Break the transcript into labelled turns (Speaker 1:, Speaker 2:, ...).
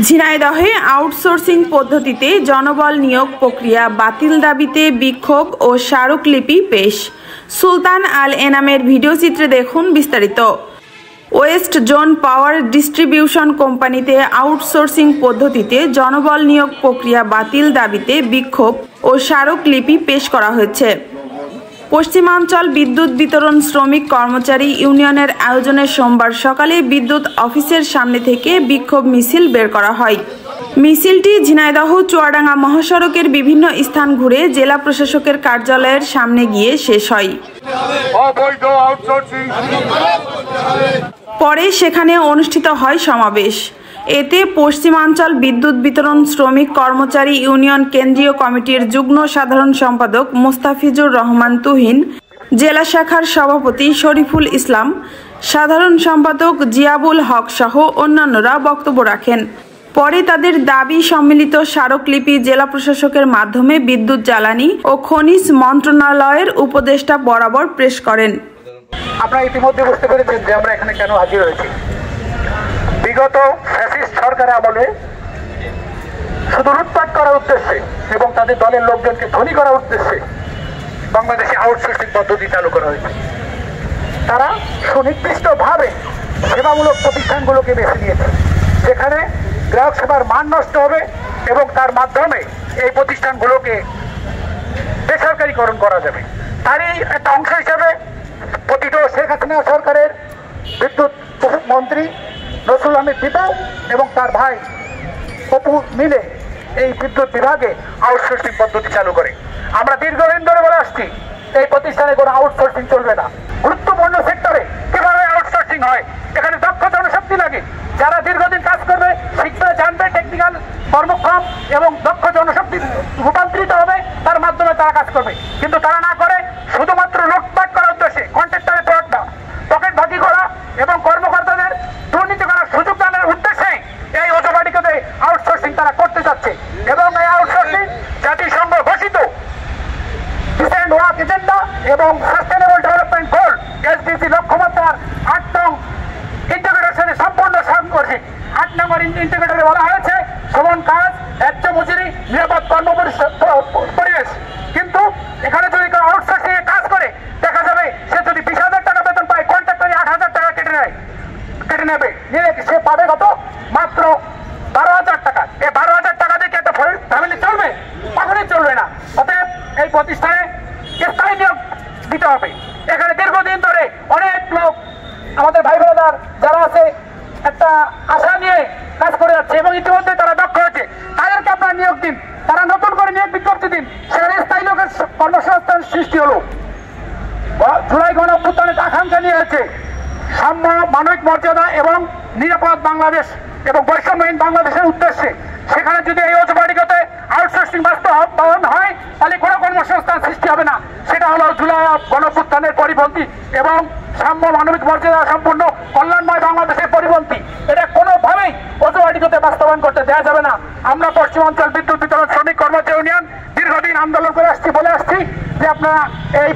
Speaker 1: ঝিনাইদহে outsourcing পদ্ধতিতে জনবল নিয়োগ প্রক্রিয়া বাতিল দাবিতে বিক্ষোভ ও স্মারকলিপি পেশ। সুলতান আল এনামের ভিডিওচিত্রে দেখুন বিস্তারিত। ওয়েস্ট জোন পাওয়ার ডিস্ট্রিবিউশন কোম্পানিতে আউটসোর্সিং পদ্ধতিতে জনবল নিয়োগ প্রক্রিয়া বাতিল দাবিতে বিক্ষোভ ও স্মারকলিপি পেশ করা হয়েছে। পশ্চিমাঞ্চল বিদ্যুৎ বিতরণ শ্রমিক কর্মচারী ইউনিয়নের আয়োজনে সোমবার সকালে বিদ্যুৎ অফিসের সামনে থেকে বিক্ষোভ মিছিল বের করা হয়। মিছিলটি ঝিনাইদহ চুয়াডাঙ্গা মহাসড়কের বিভিন্ন স্থান ঘুরে জেলা প্রশাসকের কার্যালয়ের সামনে গিয়ে শেষ হয়। পরে সেখানে অনুষ্ঠিত হয় সমাবেশ। এতে পশ্চিমাঞ্চল বিদ্যুৎ বিতরণ শ্রমিক কর্মচারী ইউনিয়ন কেন্দ্রীয় কমিটির যুগ্ম সাধারণ সম্পাদক মোস্তাফিজুর রহমান তুহিন, জেলা শাখার সভাপতি শরীফুল ইসলাম, সাধারণ সম্পাদক জিয়াবুল হক সহ অন্যান্যরা বক্তব্য রাখেন। পরে তাদের দাবি সম্মিলিত স্মারকলিপি জেলা প্রশাসকের মাধ্যমে বিদ্যুৎ জ্বালানি ও খনিজ মন্ত্রণালয়ের উপদেষ্টা বরাবর পেশ করেন।
Speaker 2: আপনারা ইতিমধ্যে বুঝতে পেরেছেন যে আমরা এখানে কেন হাজির হয়েছি। বিগত ফ্যাসিস্ট সরকারের আমলে শুধু লুটপাট করার উদ্দেশ্যে এবং তাদের দলের লোকজনকে ধনী করার উদ্দেশ্যে বাংলাদেশে আউটসোর্সিং পদ্ধতি চালু করা হয়েছে। তারা সুনির্দিষ্টভাবে সেবামূলক প্রতিষ্ঠানগুলোকে বেছে নিয়েছে, যেখানে গ্রাহক সেবার মান নষ্ট হবে এবং তার মাধ্যমে এই প্রতিষ্ঠানগুলোকে বেসরকারীকরণ করা যাবে। তারই একটা অংশ হিসেবে পতিত শেখ হাসিনা সরকারের বিদ্যুৎ মন্ত্রী নসরুল আহমেদ দীপু এবং তার ভাই অপু মিলে এই বিদ্যুৎ বিভাগে আউটসোর্সিং পদ্ধতি চালু করে। আমরা দীর্ঘদিন ধরে বলে আসছি এই প্রতিষ্ঠানে কোনো আউটসোর্সিং চলবে না। গুরুত্বপূর্ণ সেক্টরে কিভাবে আউটসোর্সিং হয়, এখানে দক্ষ জনশক্তি লাগে, যারা দীর্ঘদিন কাজ করবে, শিখবে, জানবে, টেকনিক্যাল কর্মক্ষম এবং দক্ষ জনশক্তি রূপান্তরিত হবে, তার মাধ্যমে তারা কাজ করবে। কিন্তু তারা না করে শুধুমাত্র লুটপাট করার উদ্দেশ্যে কন্ট্রাক্টরের পকেট ভাগি করা এবং কর্মকর্তাদের দুর্নীতি করার সুযোগ দানের উদ্দেশ্যে এই অজুবাটিকাতে আউটসোর্সিং তারা করতে যাচ্ছে। এবং এই আউটসোর্সিং জাতিসংঘ ঘোষিত ডিসেন্ট ওয়ার্ক এজেন্ডা এবং সাস্টেনেবল ডেভেলপমেন্ট গোল SDG লক্ষ্যমাত্রার 8 নং ইন্টিগ্রেশনে সম্পূর্ণ সাংঘর্ষিক। 8 নম্বর ইন্টিগ্রেটরে বলা হয়েছে সমান কাজ, ন্যায্য মজুরি, নিরাপদ পরিবেশ। কিন্তু এখানে যদি কেউ আউটসোর্সিং এ কাজ করে দেখা যাবে সে যদি 20,000 টাকা বেতন পায়, কন্ট্রাক্টরে 8,000 টাকা কেটে নেবে, সে পাবে কত? মাত্র 12,000 টাকা। এই 12,000 টাকা দিয়ে একটা ফ্যামিলি চলবে? কখনোই চলবে না। অতএব এই প্রতিষ্ঠানে স্থায়ী নিয়োগ দিতে হবে। এখানে দীর্ঘদিন ধরে অনেক লোক আমাদের ভাই ব্রাদার যারা আছে একটা আশা নিয়ে কাজ করে যাচ্ছে এবং ইতিমধ্যে তারা দক্ষ হয়েছে, তাদেরকে আপনারা নিয়োগ দিন। তারা নতুন করে নিয়োগ বিজ্ঞপ্তি দিন, সেখানে স্থায়ী লোকের কর্মসংস্থান সৃষ্টি হলো। জুলাই গণঅভ্যুত্থানের আকাঙ্ক্ষা নিয়ে হয়েছে সাম্য, মানবিক মর্যাদা এবং নিরাপদ বাংলাদেশ এবং বৈষম্যহীন বাংলাদেশের উদ্দেশ্যে। সেখানে যদি এই অজুবাটিকাতে আউটসোর্সিং বাস্তবায়ন হয় তাহলে কোনো কর্মসংস্থান সৃষ্টি হবে না। সেটা হলো জুলাই গণঅভ্যুত্থানের পরিপন্থী এবং সাম্য, মানবিক মর্যাদা সম্পূর্ণ কল্যাণময় বাংলাদেশের পরিপন্থী। এটা কোনোভাবেই অজুবাটিকাতে বাস্তবায়ন করতে দেওয়া যাবে না। আমরা পশ্চিমাঞ্চল বিদ্যুৎ বিতরণ শ্রমিক কর্মচারী ইউনিয়ন দীর্ঘদিন আন্দোলন করে আসছি, বলে আসছি যে আপনারা এই